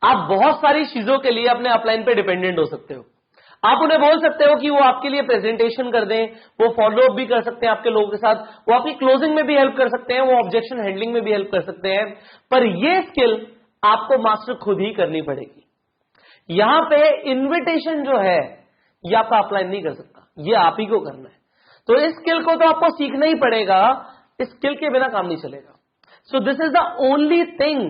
आप बहुत सारी चीजों के लिए अपने अपलाइन पे डिपेंडेंट हो सकते हो। आप उन्हें बोल सकते हो कि वो आपके लिए प्रेजेंटेशन कर दें, वो फॉलो अप भी कर सकते हैं आपके लोगों के साथ, वो आपकी क्लोजिंग में भी हेल्प कर सकते हैं, वो ऑब्जेक्शन हैंडलिंग में भी हेल्प कर सकते हैं, पर ये स्किल आपको मास्टर खुद ही करनी पड़ेगी। यहां पे इन्विटेशन जो है ये आपका अपलाइन नहीं कर सकता, ये आप ही को करना है। तो इस स्किल को तो आपको सीखना ही पड़ेगा, इस स्किल के बिना काम नहीं चलेगा। So this is the only thing,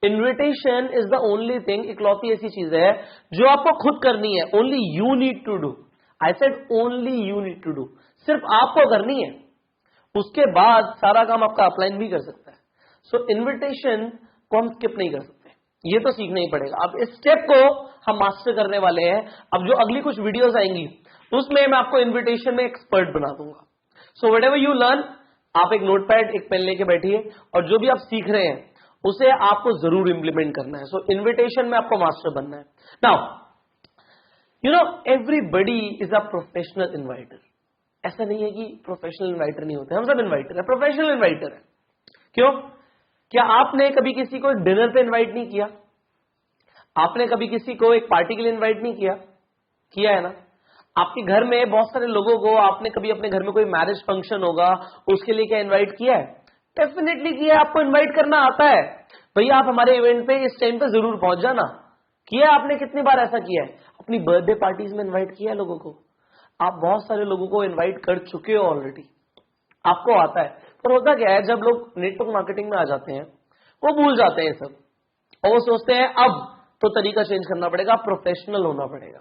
invitation is the only thing, इकलौती ऐसी चीज है जो आपको खुद करनी है। Only you need to do, I said only you need to do, सिर्फ आपको करनी है, उसके बाद सारा काम आपका अपलाइन भी कर सकता है। सो इन्विटेशन को हम स्किप नहीं कर सकते, ये तो सीखना ही पड़ेगा। अब इस स्टेप को हम मास्टर करने वाले हैं। अब जो अगली कुछ वीडियोस आएंगी उसमें मैं आपको इन्विटेशन में एक्सपर्ट बना दूंगा। सो व्हाटएवर यू लर्न, आप एक नोटपैड एक पेन लेके बैठिए और जो भी आप सीख रहे हैं उसे आपको जरूर इंप्लीमेंट करना है। सो इन्विटेशन में आपको मास्टर बनना है। Now you know everybody is a professional inviter. ऐसा नहीं है कि प्रोफेशनल इन्वाइटर नहीं होते, हम सब इन्वाइटर है, प्रोफेशनल इन्वाइटर है। क्यों? क्या आपने कभी किसी को डिनर पे इन्वाइट नहीं किया? आपने कभी किसी को एक पार्टी के लिए इन्वाइट नहीं किया? किया है ना। आपके घर में बहुत सारे लोगों को आपने कभी अपने घर में कोई मैरिज फंक्शन होगा उसके लिए क्या इन्वाइट किया है? डेफिनेटली किया है। आपको इन्वाइट करना आता है, भैया आप हमारे इवेंट पे इस टाइम पे जरूर पहुंच जाना। किया आपने? कितनी बार ऐसा किया है? अपनी बर्थडे पार्टीज में इन्वाइट किया है लोगों को। आप बहुत सारे लोगों को इन्वाइट कर चुके हो ऑलरेडी, आपको आता है। पर होता क्या है, जब लोग नेटवर्क मार्केटिंग में आ जाते हैं वो भूल जाते हैं सब, और वो सोचते हैं अब तो तरीका चेंज करना पड़ेगा, प्रोफेशनल होना पड़ेगा।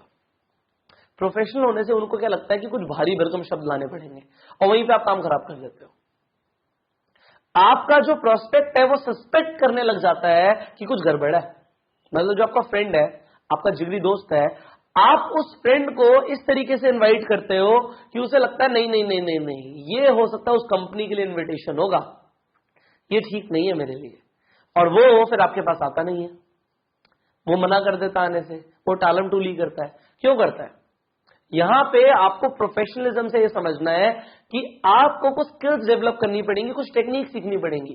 प्रोफेशनल होने से उनको क्या लगता है कि कुछ भारी भरकम शब्द लाने पड़ेंगे, और वहीं पे आप काम खराब कर देते हो। आपका जो प्रोस्पेक्ट है वो सस्पेक्ट करने लग जाता है कि कुछ गड़बड़ है। मतलब जो आपका फ्रेंड है, आपका जिगरी दोस्त है, आप उस फ्रेंड को इस तरीके से इनवाइट करते हो कि उसे लगता है नहीं नहीं नहीं नहीं नहीं, ये हो सकता है उस कंपनी के लिए इनविटेशन होगा, ये ठीक नहीं है मेरे लिए, और वो फिर आपके पास आता नहीं है, वो मना कर देता आने से, वो टालम टूली करता है। क्यों करता है? यहां पे आपको प्रोफेशनलिज्म से ये समझना है कि आपको कुछ स्किल्स डेवलप करनी पड़ेंगी, कुछ टेक्निक सीखनी पड़ेंगी।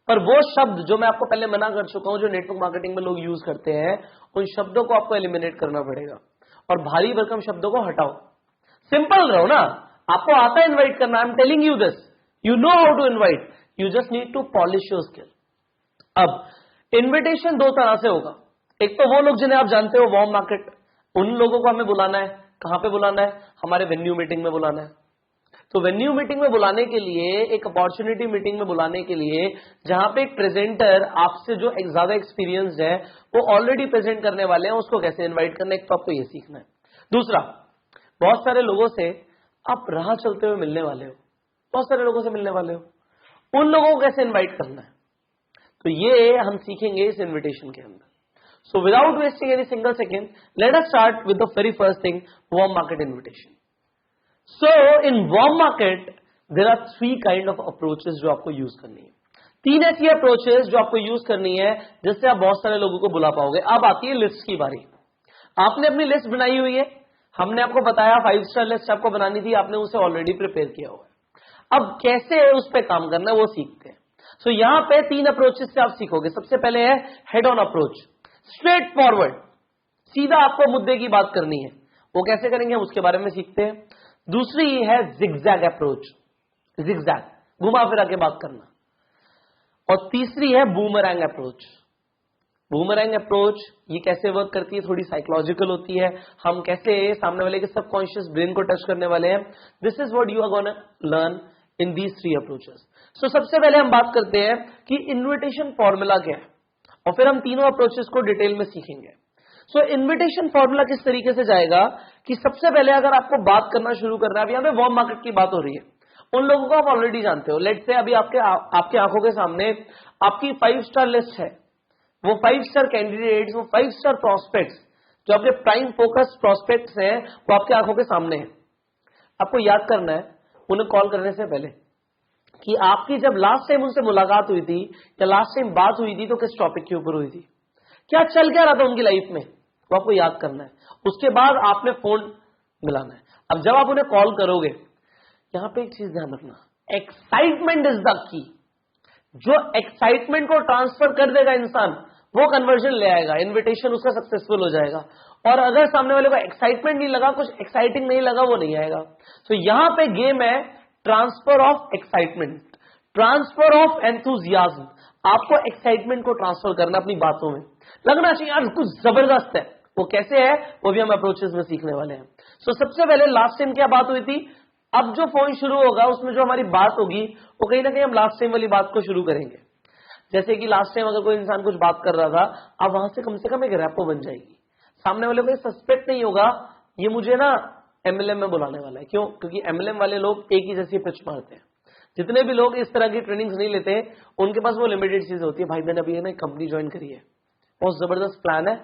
पर वो शब्द जो मैं आपको पहले मना कर चुका हूं, जो नेटवर्क मार्केटिंग में लोग यूज करते हैं, उन शब्दों को आपको एलिमिनेट करना पड़ेगा और भारी भरकम शब्दों को हटाओ। सिंपल रहो ना, आपको आता है इन्वाइट करना, I am telling you this, you know how to invite, you just need to polish your skill. अब इन्विटेशन दो तरह से होगा। एक तो वो लोग जिन्हें आप जानते हो, वार्म मार्केट, उन लोगों को हमें बुलाना है। कहां पे बुलाना है? हमारे वेन्यू मीटिंग में बुलाना है। तो वेन्यू मीटिंग में बुलाने के लिए, एक अपॉर्चुनिटी मीटिंग में बुलाने के लिए, जहां पे एक प्रेजेंटर आपसे जो एक ज्यादा एक्सपीरियंस है वो ऑलरेडी प्रेजेंट करने वाले हैं, उसको कैसे इन्वाइट करना है, एक तो आपको ये सीखना है। दूसरा, बहुत सारे लोगों से आप राह चलते हुए मिलने वाले हो, बहुत सारे लोगों से मिलने वाले हो, उन लोगों को कैसे इन्वाइट करना है, तो ये हम सीखेंगे इस इन्विटेशन के अंदर। So without wasting any single second, let us start with the very first thing, warm market invitation. So in warm market, there are three kind of approaches जो आपको यूज करनी है। तीन ऐसी अप्रोचेस जो आपको यूज करनी है जिससे आप बहुत सारे लोगों को बुला पाओगे। अब आती है लिस्ट की बारी। आपने अपनी लिस्ट बनाई हुई है, हमने आपको बताया 5 स्टार लिस्ट आपको बनानी थी, आपने उसे ऑलरेडी प्रिपेयर किया हुआ है। अब कैसे उस पर काम करना है वो सीखते हैं। सो यहां पे तीन अप्रोचेस से आप सीखोगे। सबसे पहले है head on approach, straight forward, सीधा आपको मुद्दे की बात करनी है। वो कैसे करेंगे हम उसके बारे में सीखते हैं। दूसरी है जिगजैग अप्रोच, जिगजैग घुमा फिरा के बात करना। और तीसरी है बूमरैंग अप्रोच। बूमरैंग अप्रोच ये कैसे वर्क करती है, थोड़ी साइकोलॉजिकल होती है, हम कैसे सामने वाले के सबकॉन्शियस ब्रेन को टच करने वाले हैं। This is what you are gonna learn in these 3 approaches. So सबसे पहले हम बात करते हैं कि इन्विटेशन फॉर्मूला क्या है, और फिर हम तीनों अप्रोचेस को डिटेल में सीखेंगे। सो इन्विटेशन फॉर्मूला किस तरीके से जाएगा कि सबसे पहले अगर आपको बात करना शुरू करना है, अभी यहां पे वार्म मार्केट की बात हो रही है, उन लोगों को आप ऑलरेडी जानते हो। लेट्स से अभी आपके आंखों के सामने आपकी 5 स्टार लिस्ट है, वो 5 स्टार कैंडिडेट्स, वो 5 स्टार प्रोस्पेक्ट्स जो आपके प्राइम फोकस प्रोस्पेक्ट्स हैं, वो आपके आंखों के सामने है। आपको याद करना है उन्हें कॉल करने से पहले कि आपकी जब लास्ट टाइम उनसे मुलाकात हुई थी या लास्ट टाइम बात हुई थी तो किस टॉपिक के ऊपर हुई थी, क्या चल क्या रहा था उनकी लाइफ में, वो आपको याद करना है। उसके बाद आपने फोन मिलाना है। अब जब आप उन्हें कॉल करोगे, यहां पे एक चीज ध्यान रखना, एक्साइटमेंट इज द की। जो एक्साइटमेंट को ट्रांसफर कर देगा इंसान, वो कन्वर्जन ले आएगा, इन्विटेशन उसका सक्सेसफुल हो जाएगा। और अगर सामने वाले को एक्साइटमेंट नहीं लगा, कुछ एक्साइटिंग नहीं लगा, वो नहीं आएगा। तो यहां पे गेम है transfer of excitement, transfer of enthusiasm. आपको एक्साइटमेंट को ट्रांसफर करना अपनी बातों में, लगना चाहिए यार कुछ जबरदस्त है। वो कैसे है, वो भी हम अप्रोचेस में सीखने वाले हैं। सो सबसे पहले लास्ट टाइम क्या बात हुई थी, अब जो फोन शुरू होगा उसमें जो हमारी बात होगी वो कहीं ना कहीं हम लास्ट टाइम वाली बात को शुरू करेंगे। जैसे कि लास्ट टाइम अगर कोई इंसान कुछ बात कर रहा था, अब वहां से कम एक रैपो बन जाएगी। सामने वाले को सस्पेक्ट नहीं होगा ये मुझे ना एमएलएम में बुलाने वाला है। क्यों? क्योंकि एमएलएम वाले लोग एक ही जैसी पिच मारते हैं। जितने भी लोग इस तरह की ट्रेनिंग्स नहीं लेते उनके पास वो लिमिटेड चीजें होती है। भाई मैंने अभी ना कंपनी ज्वाइन करी है, बहुत जबरदस्त प्लान है,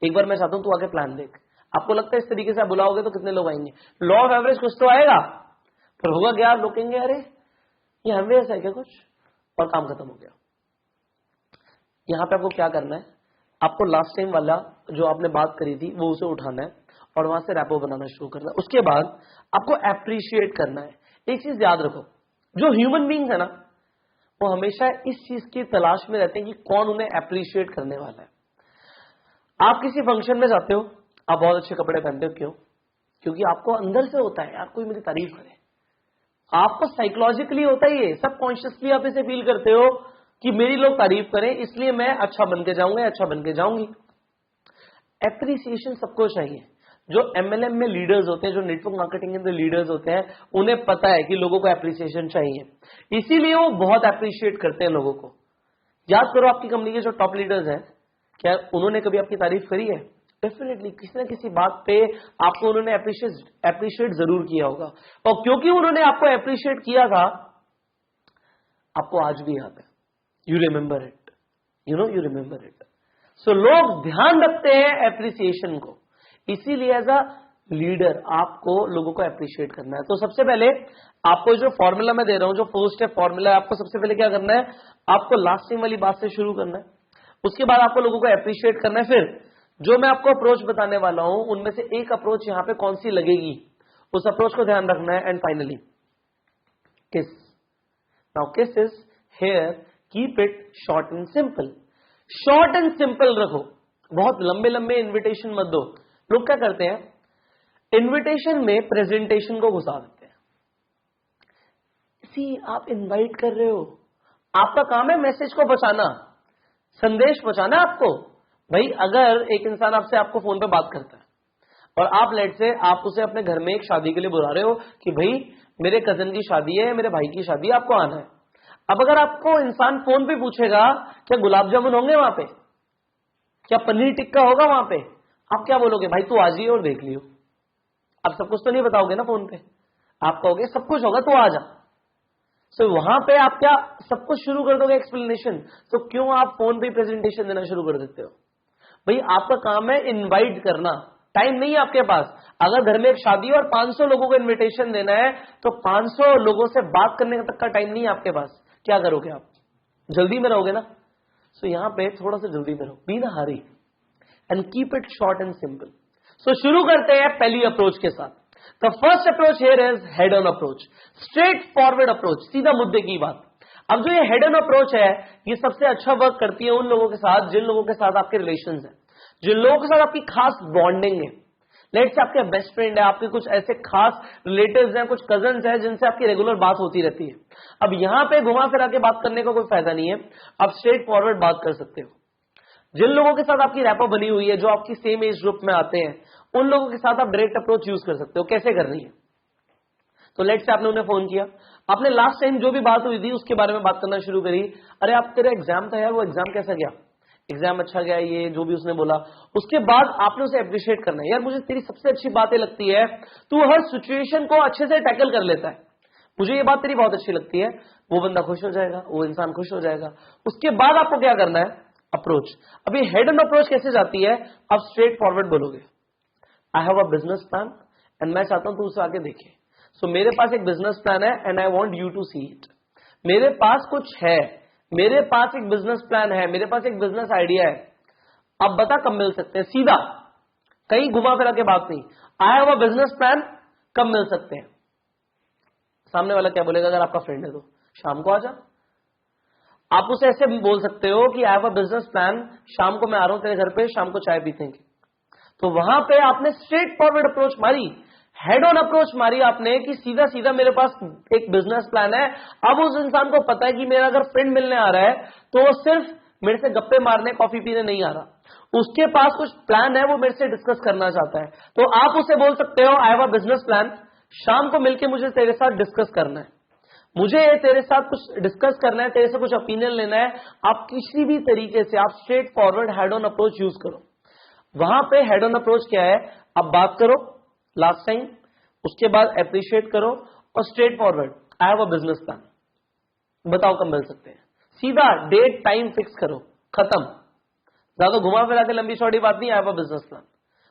एक बार मैं चाहता हूं तू आके प्लान देख। आपको लगता है इस तरीके से आप बुलाओगे तो कितने लोग आएंगे? लॉ ऑफ एवरेज कुछ तो आएगा, पर होगा क्या, आप लोग कहेंगे अरे ये एवरेज है क्या कुछ, और काम खत्म हो गया। यहां पे आपको क्या करना है, आपको लास्ट टाइम वाला जो आपने बात करी थी वो उसे उठाना है और वहां से रैपो बनाना शुरू करना है। उसके बाद आपको एप्रिशिएट करना है। एक चीज याद रखो, जो ह्यूमन बींग्स है ना वो हमेशा इस चीज की तलाश में रहते हैं कि कौन उन्हें एप्रिशिएट करने वाला है। आप किसी फंक्शन में जाते हो, आप बहुत अच्छे कपड़े पहनते हो, क्यों? क्योंकि आपको अंदर से होता है यार कोई मेरी तारीफ करे। आपको साइकोलॉजिकली होता ही है, सब कॉन्शियसली आप इसे फील करते हो कि मेरी लोग तारीफ करें इसलिए मैं अच्छा बन के जाऊंगा, अच्छा बन के जाऊंगी। एप्रिसिएशन सबको चाहिए। जो एमएलएम में लीडर्स होते हैं, जो नेटवर्क मार्केटिंग के लीडर्स होते हैं, उन्हें पता है कि लोगों को एप्रिसिएशन चाहिए, इसीलिए वो बहुत एप्रिशिएट करते हैं लोगों को। याद करो आपकी कंपनी के जो टॉप लीडर्स हैं, क्या उन्होंने कभी आपकी तारीफ करी है? डेफिनेटली किसी ना किसी बात पे आपको उन्होंने एप्रिशिएट जरूर किया होगा। और क्योंकि उन्होंने आपको एप्रिशिएट किया था, आपको आज भी याद है। You remember it, you remember it. So लोग ध्यान रखते हैं एप्रिसिएशन को, इसीलिए एज अ लीडर आपको लोगों को एप्रिशिएट करना है। तो सबसे पहले आपको जो फॉर्मूला मैं दे रहा हूं, जो 4 स्टेप फॉर्मूला है, आपको सबसे पहले क्या करना है, आपको लास्ट टाइम वाली बात से शुरू करना है। उसके बाद आपको लोगों को एप्रिशिएट करना है। फिर जो मैं आपको अप्रोच बताने वाला हूं उनमें से एक अप्रोच यहां पे कौन सी लगेगी, उस अप्रोच को ध्यान रखना है। एंड फाइनली किस। नाउ किस is here, keep it short and simple. Short and simple रखो, बहुत लंबे लंबे इन्विटेशन मत दो। लोग क्या करते हैं, इन्विटेशन में प्रेजेंटेशन को घुसा देते हैं। इसी आप इनवाइट कर रहे हो, आपका काम है मैसेज को पहुंचाना, संदेश पहुंचाना आपको। भाई अगर एक इंसान आपसे आपको फोन पे बात करता है और आप लेट से आप उसे अपने घर में एक शादी के लिए बुला रहे हो कि भाई मेरे कजन की शादी है, मेरे भाई की शादी है, आपको आना है। अब अगर आपको इंसान फोन पे पूछेगा क्या गुलाब जामुन होंगे वहां पे, क्या पनीर टिक्का होगा वहां पे, आप क्या बोलोगे? भाई तू आ जाइए और देख लियो। आप सब कुछ तो नहीं बताओगे ना फोन पे, आप कहोगे सब कुछ होगा तो आ जा। सो वहां पे आप क्या सब कुछ शुरू कर दोगे एक्सप्लेनेशन? तो क्यों आप फोन पे प्रेजेंटेशन देना शुरू कर देते हो? भाई आपका काम है इनवाइट करना, टाइम नहीं है आपके पास। अगर घर में एक शादी है और 500 लोगों को इनविटेशन देना है तो 500 लोगों से बात करने तक का टाइम नहीं है आपके पास। क्या करोगे आप? जल्दी में रहोगे ना। सो यहां पे थोड़ा सा जल्दी में रहो, be in hurry and keep it short and simple. So शुरू करते हैं पहली अप्रोच के साथ। The first approach here is head on approach, straightforward approach, सीधा मुद्दे की बात। अब जो ये हेड ऑन अप्रोच है ये सबसे अच्छा वर्क करती है उन लोगों के साथ जिन लोगों के साथ आपके रिलेशंस हैं, जिन लोगों के साथ आपकी खास बॉन्डिंग है। लेट्स से आपके बेस्ट फ्रेंड है, आपके कुछ ऐसे खास रिलेटिव्स हैं, कुछ कजन्स हैं जिनसे आपकी रेगुलर बात होती रहती है। अब यहां पे घुमा फिरा के बात करने का कोई फायदा नहीं है, आप स्ट्रेट फॉरवर्ड बात कर सकते हो। जिन लोगों के साथ आपकी रैपो बनी हुई है, जो आपकी सेम एज ग्रुप में आते हैं, उन लोगों के साथ आप डायरेक्ट अप्रोच यूज कर सकते हो। कैसे करनी है? तो लेट्स से आपने उन्हें फोन किया, आपने लास्ट टाइम जो भी बात हुई थी उसके बारे में बात करना शुरू करी। अरे आप तेरा एग्जाम था यार, वो एग्जाम कैसा गया? एग्जाम अच्छा गया, ये जो भी उसने बोला। उसके बाद आपने उसे अप्रिशिएट करना है। यार मुझे तेरी सबसे अच्छी बात लगती है, तू हर सिचुएशन को अच्छे से टैकल कर लेता है, मुझे ये बात तेरी बहुत अच्छी लगती है। वो बंदा खुश हो जाएगा, वो इंसान खुश हो जाएगा। उसके बाद आपको क्या करना है? अप्रोच। अभी हेड ऑन अप्रोच कैसे जाती है? आप स्ट्रेट फॉरवर्ड बोलोगे, I have a business plan and मैं चाहता हूं तू उसे आके देखे। सो मेरे पास एक बिजनेस प्लान है and I want you to see it. मेरे पास कुछ है, मेरे पास एक बिजनेस प्लान है, मेरे पास एक बिजनेस आइडिया है। अब बता कब मिल सकते हैं? सीधा, कहीं घुमा फिरा के बात नहीं। I have a business plan, कब मिल सकते हैं? सामने वाला क्या बोलेगा? अगर आपका फ्रेंड है तो शाम को आ जा। आप उसे ऐसे बोल सकते हो कि I have a business plan, शाम को मैं आ रहा हूं तेरे घर पे, शाम को चाय पीतेंगे। तो वहां पे आपने स्ट्रेट फॉरवर्ड अप्रोच मारी, हेड ऑन अप्रोच मारी आपने कि सीधा सीधा मेरे पास एक बिजनेस प्लान है। अब उस इंसान को पता है कि मेरा अगर फ्रेंड मिलने आ रहा है तो वो सिर्फ मेरे से गप्पे मारने, कॉफी पीने नहीं आ रहा, उसके पास कुछ प्लान है, वो मेरे से डिस्कस करना चाहता है। तो आप उसे बोल सकते हो I have a business plan, शाम को मिलके मुझे तेरे साथ डिस्कस करना है, मुझे तेरे साथ कुछ डिस्कस करना है, तेरे से कुछ ओपिनियन लेना है। आप किसी भी तरीके से आप straight forward head on approach use करो। वहां पे हेड ऑन अप्रोच क्या है, आप बात करो लास्ट टाइम, उसके बाद अप्रिशिएट करो और straight forward I have a business plan, बताओ कब मिल सकते हैं, सीधा डेट टाइम फिक्स करो, खत्म। ज्यादा घुमा फिरा के लंबी चौड़ी बात नहीं, I have a business plan,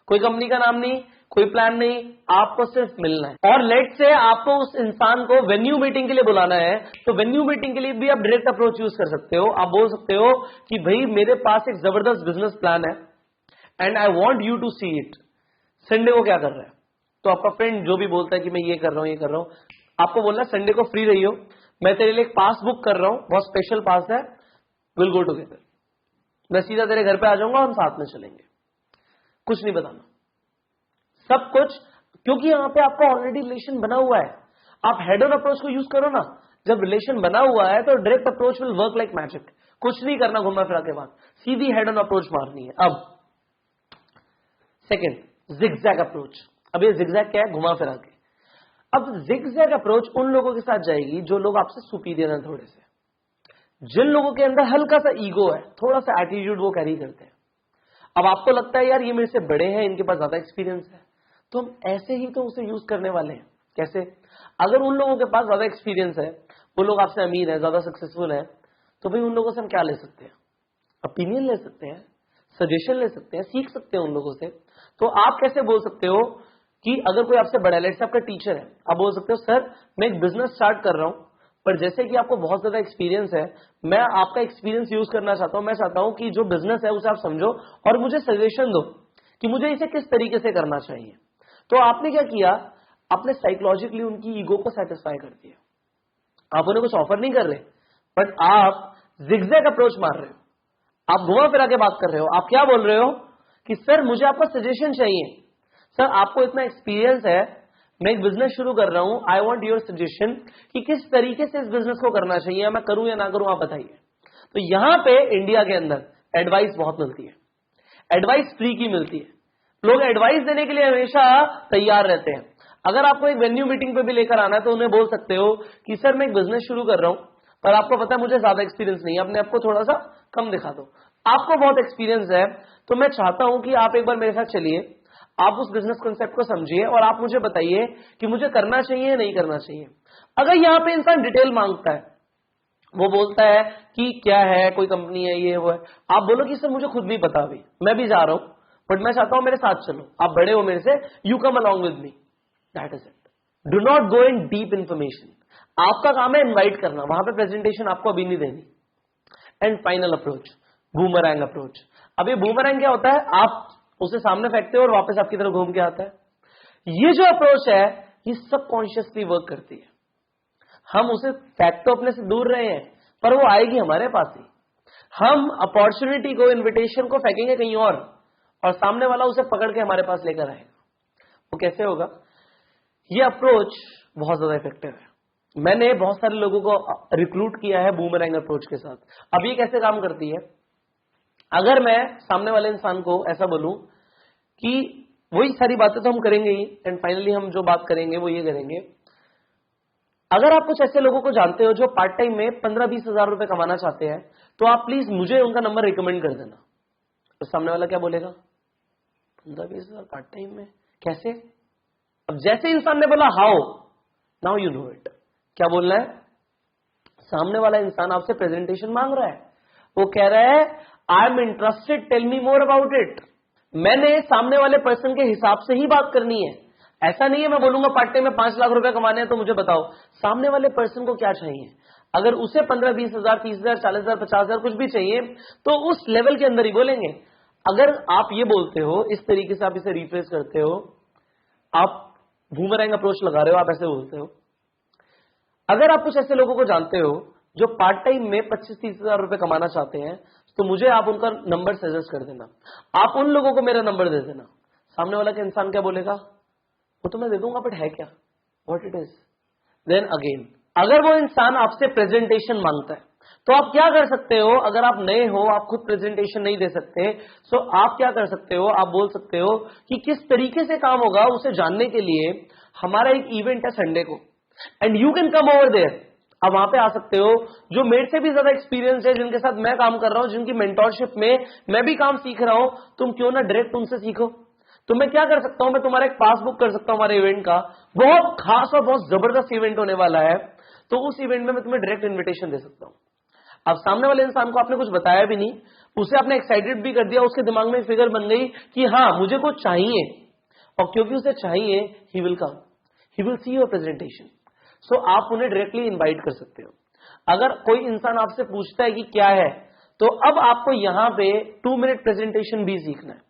कोई कंपनी का नाम नहीं, कोई प्लान नहीं, आपको सिर्फ मिलना है। और लेट से आपको उस इंसान को वेन्यू मीटिंग के लिए बुलाना है, तो वेन्यू मीटिंग के लिए भी आप डायरेक्ट अप्रोच यूज कर सकते हो। आप बोल सकते हो कि भाई मेरे पास एक जबरदस्त बिजनेस प्लान है and I want you to see it, Sunday को क्या कर रहा है। तो आपका फ्रेंड जो भी बोलता है कि मैं ये कर रहा हूं ये कर रहा हूं, आपको बोलना है संडे को फ्री रही हो, मैं तेरे लिए एक पास बुक कर रहा हूं, बहुत स्पेशल पास है, विल गो टुगेदर, मैं सीधा तेरे घर पे आ जाऊंगा, हम साथ में चलेंगे, कुछ नहीं बताना, सब कुछ, क्योंकि यहां पे आपका ऑलरेडी रिलेशन बना हुआ है। आप हेड ऑन अप्रोच को यूज करो ना, जब रिलेशन बना हुआ है तो direct approach will work like magic, कुछ नहीं करना घुमा फिरा के बाद, सीधी हेड ऑन अप्रोच मारनी है। अब सेकेंड, जिगजैग अप्रोच। अब ये जिगजैग क्या है, घुमा फिरा के। अब जिगजैग अप्रोच उन लोगों के साथ जाएगी जो लोग आपसे सुपीरियर हैं थोड़े से, जिन लोगों के अंदर हल्का सा ईगो है, थोड़ा सा एटीट्यूड वो कैरी करते हैं। अब आपको लगता है यार ये मेरे से बड़े हैं, इनके पास ज्यादा एक्सपीरियंस है, तो हम ऐसे ही तो उसे यूज करने वाले हैं। कैसे, अगर उन लोगों के पास ज्यादा एक्सपीरियंस है, वो लोग आपसे अमीर है, ज्यादा सक्सेसफुल है, तो भाई उन लोगों से हम क्या ले सकते हैं, ओपिनियन ले सकते हैं, सजेशन ले सकते हैं, सीख सकते हैं उन लोगों से। तो आप कैसे बोल सकते हो कि अगर कोई आपसे बड़ा है, लेट्स से आपका टीचर है, आप बोल सकते हो सर मैं एक बिजनेस स्टार्ट कर रहा हूं, पर जैसे कि आपको बहुत ज्यादा एक्सपीरियंस है, मैं आपका एक्सपीरियंस यूज करना चाहता हूं, मैं चाहता हूं कि जो बिजनेस है उसे आप समझो और मुझे सजेशन दो कि मुझे इसे किस तरीके से करना चाहिए। तो आपने क्या किया, आपने साइकोलॉजिकली उनकी ईगो को सेटिस्फाई कर दिया। आप उन्हें कुछ ऑफर नहीं कर रहे, बट आप जिगजैग अप्रोच मार रहे हो, आप घुमा फिरा के बात कर रहे हो। आप क्या बोल रहे हो कि सर मुझे आपका सजेशन चाहिए, सर आपको इतना एक्सपीरियंस है, मैं एक बिजनेस शुरू कर रहा हूं, आई वॉन्ट योर सजेशन कि किस तरीके से इस बिजनेस को करना चाहिए, मैं करूं या ना करूं, आप बताइए। तो यहां पे इंडिया के अंदर एडवाइस बहुत मिलती है, एडवाइस फ्री की मिलती है, लोग एडवाइस देने के लिए हमेशा तैयार रहते हैं। अगर आपको एक वेन्यू मीटिंग पे भी लेकर आना है तो उन्हें बोल सकते हो कि सर मैं एक बिजनेस शुरू कर रहा हूं, पर आपको पता है मुझे ज्यादा एक्सपीरियंस नहीं है, अपने आपको थोड़ा सा कम दिखा दो, आपको बहुत एक्सपीरियंस है, तो मैं चाहता हूं कि आप एक बार मेरे साथ चलिए, आप उस बिजनेस कॉन्सेप्ट को समझिए और आप मुझे बताइए कि मुझे करना चाहिए या नहीं करना चाहिए। अगर यहां पे इंसान डिटेल मांगता है, वो बोलता है कि क्या है, कोई कंपनी है, ये वो है, आप बोलो कि सर मुझे खुद नहीं पता, अभी मैं भी जा रहा हूं, बट मैं चाहता हूं मेरे साथ चलो, आप बड़े हो मेरे से, you come along with me, that is it. Do not go in deep information, आपका काम है इनवाइट करना, वहां पे प्रेजेंटेशन आपको अभी नहीं देनी। And final approach, boomerang approach. अब ये बूमरैंग क्या होता है, आप उसे सामने फेंकते हो और वापस आपकी तरफ घूम के आता है। ये जो अप्रोच है ये सबकॉन्शियसली वर्क करती है, हम उसे फेंक तो अपने से दूर रहे हैं, पर वो आएगी हमारे पास ही। हम अपॉर्चुनिटी को, इन्विटेशन को फेंकेंगे कहीं और सामने वाला उसे पकड़ के हमारे पास लेकर आएगा। वो कैसे होगा, ये अप्रोच बहुत ज्यादा इफेक्टिव है। मैंने बहुत सारे लोगों को रिक्रूट किया है बूमरैंग अप्रोच के साथ। अब ये कैसे काम करती है, अगर मैं सामने वाले इंसान को ऐसा बोलूं कि वही सारी बातें तो हम करेंगे ही, एंड फाइनली हम जो बात करेंगे वो ये करेंगे, अगर आप कुछ ऐसे लोगों को जानते हो जो पार्ट टाइम में 15-20 हजार रुपए कमाना चाहते हैं, तो आप प्लीज मुझे उनका नंबर रिकमेंड कर देना। तो सामने वाला क्या बोलेगा, 15-20 हजार पार्ट टाइम में कैसे। अब जैसे इंसान ने बोला how, now you know it, क्या बोलना है। सामने वाला इंसान आपसे प्रेजेंटेशन मांग रहा है, वो कह रहा है I am interested, tell me more about it. मैंने सामने वाले पर्सन के हिसाब से ही बात करनी है, ऐसा नहीं है मैं बोलूंगा पार्ट टाइम में 5 लाख रुपए कमाने हैं तो मुझे बताओ। सामने वाले पर्सन को क्या चाहिए, अगर उसे 15-20 हजार, 30 हजार, 40 हजार, 50 हजार कुछ भी चाहिए, तो उस लेवल के अंदर ही बोलेंगे। अगर आप ये बोलते हो, इस तरीके से आप इसे रिफ्रेश करते हो, आप बूमरैंग अप्रोच लगा रहे हो, आप ऐसे बोलते हो। अगर आप कुछ ऐसे लोगों को जानते हो जो पार्ट टाइम में 25-30 हजार रुपए कमाना चाहते हैं, तो मुझे आप उनका नंबर सजेस्ट कर देना, आप उन लोगों को मेरा नंबर दे देना। सामने वाला का इंसान क्या बोलेगा, वो तो मैं दे दूंगा, बट है क्या, what it is. Then again, अगर वो इंसान आपसे प्रेजेंटेशन मांगता है, तो आप क्या कर सकते हो, अगर आप नए हो, आप खुद प्रेजेंटेशन नहीं दे सकते, तो आप क्या कर सकते हो, आप बोल सकते हो कि किस तरीके से काम होगा उसे जानने के लिए हमारा एक इवेंट है संडे को, and you can come over there. आप वहां पे आ सकते हो, जो मेरे से भी ज्यादा एक्सपीरियंस है, जिनके साथ मैं काम कर रहा हूं, जिनकी मेंटोरशिप में मैं भी काम सीख रहा हूं, तुम क्यों ना डायरेक्ट उनसे सीखो। तो मैं क्या कर सकता हूं, मैं तुम्हारा एक पास बुक कर सकता हूं हमारे इवेंट का, बहुत खास और बहुत जबरदस्त इवेंट होने वाला है, तो उस इवेंट में मैं तुम्हें डायरेक्ट इन्विटेशन दे सकता हूं। अब सामने वाले इंसान को आपने कुछ बताया भी नहीं, उसे आपने एक्साइटेड भी कर दिया, उसके दिमाग में फिगर बन गई कि हाँ मुझे कुछ चाहिए, और क्योंकि उसे चाहिए, he will come, he will see your presentation. So आप उन्हें डायरेक्टली इनवाइट कर सकते हो। अगर कोई इंसान आपसे पूछता है कि क्या है, तो अब आपको यहां पे 2 मिनट प्रेजेंटेशन भी सीखना है।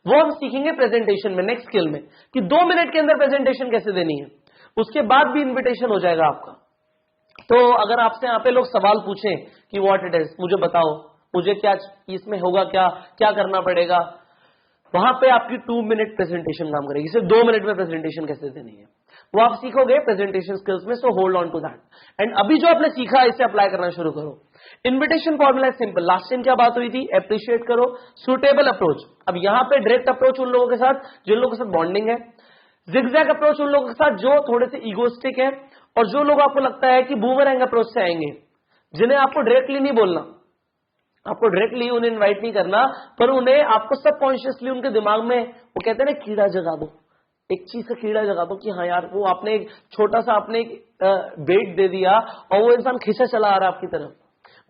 वो हम सीखेंगे प्रेजेंटेशन में, नेक्स्ट स्किल में, कि 2 मिनट के अंदर प्रेजेंटेशन कैसे देनी है, उसके बाद भी इन्विटेशन हो जाएगा आपका। तो अगर आपसे यहाँ पे लोग सवाल पूछें कि व्हाट इट इज, मुझे बताओ, मुझे क्या इसमें होगा, क्या क्या करना पड़ेगा, वहां पे आपकी 2 मिनट प्रेजेंटेशन काम करेगी। सिर्फ 2 मिनट में प्रेजेंटेशन कैसे देनी है वो आप सीखोगे प्रेजेंटेशन स्किल्स में। So hold on to that, and अभी जो आपने सीखा इसे अप्लाई करना शुरू करो। Invitation formula simple, last time क्या बात हुई थी, अप्रिशिएट करो, सुटेबल अप्रोच। अब यहां पे डायरेक्ट अप्रोच उन लोगों के साथ जिन लोगों के साथ बॉन्डिंग है, जिगजैग अप्रोच उन लोगों के साथ जो थोड़े से इगोस्टिक है, और जो लोग आपको लगता है कि बूमरैंग अप्रोच से आएंगे, जिन्हें आपको डायरेक्टली नहीं बोलना, आपको डायरेक्टली उन्हें इनवाइट नहीं करना, पर उन्हें आपको सबकॉन्शियसली उनके दिमाग में, वो कहते हैं ना, कीड़ा जगा दो, एक चीज का कीड़ा जगा दो कि हाँ यार, वो आपने एक छोटा सा आपने एक बेट दे दिया और वो इंसान खिंचा चला आ रहा है आपकी तरफ,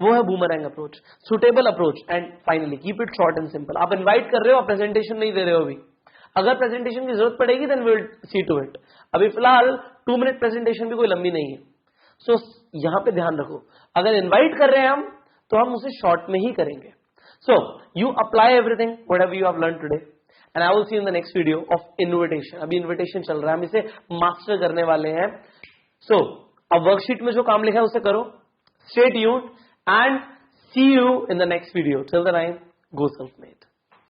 वो है boomerang approach. Suitable approach, and finally keep it short and simple. आप इनवाइट कर रहे हो, प्रेजेंटेशन नहीं दे रहे हो अभी, अगर प्रेजेंटेशन की जरूरत पड़ेगी then we will see to it. अभी फिलहाल 2 मिनट प्रेजेंटेशन भी कोई लंबी नहीं है। सो यहां पे ध्यान रखो, अगर इनवाइट कर रहे हैं हम, तो हम उसे शॉर्ट में ही करेंगे। So you apply everything whatever you have learn today, and I will see in the next video of invitation. अभी इन्विटेशन चल रहा है, हम इसे मास्टर करने वाले हैं। सो अब वर्कशीट में जो काम लिखा है उसे करो, stay tuned, and see you in the next video. Till the time, go self made.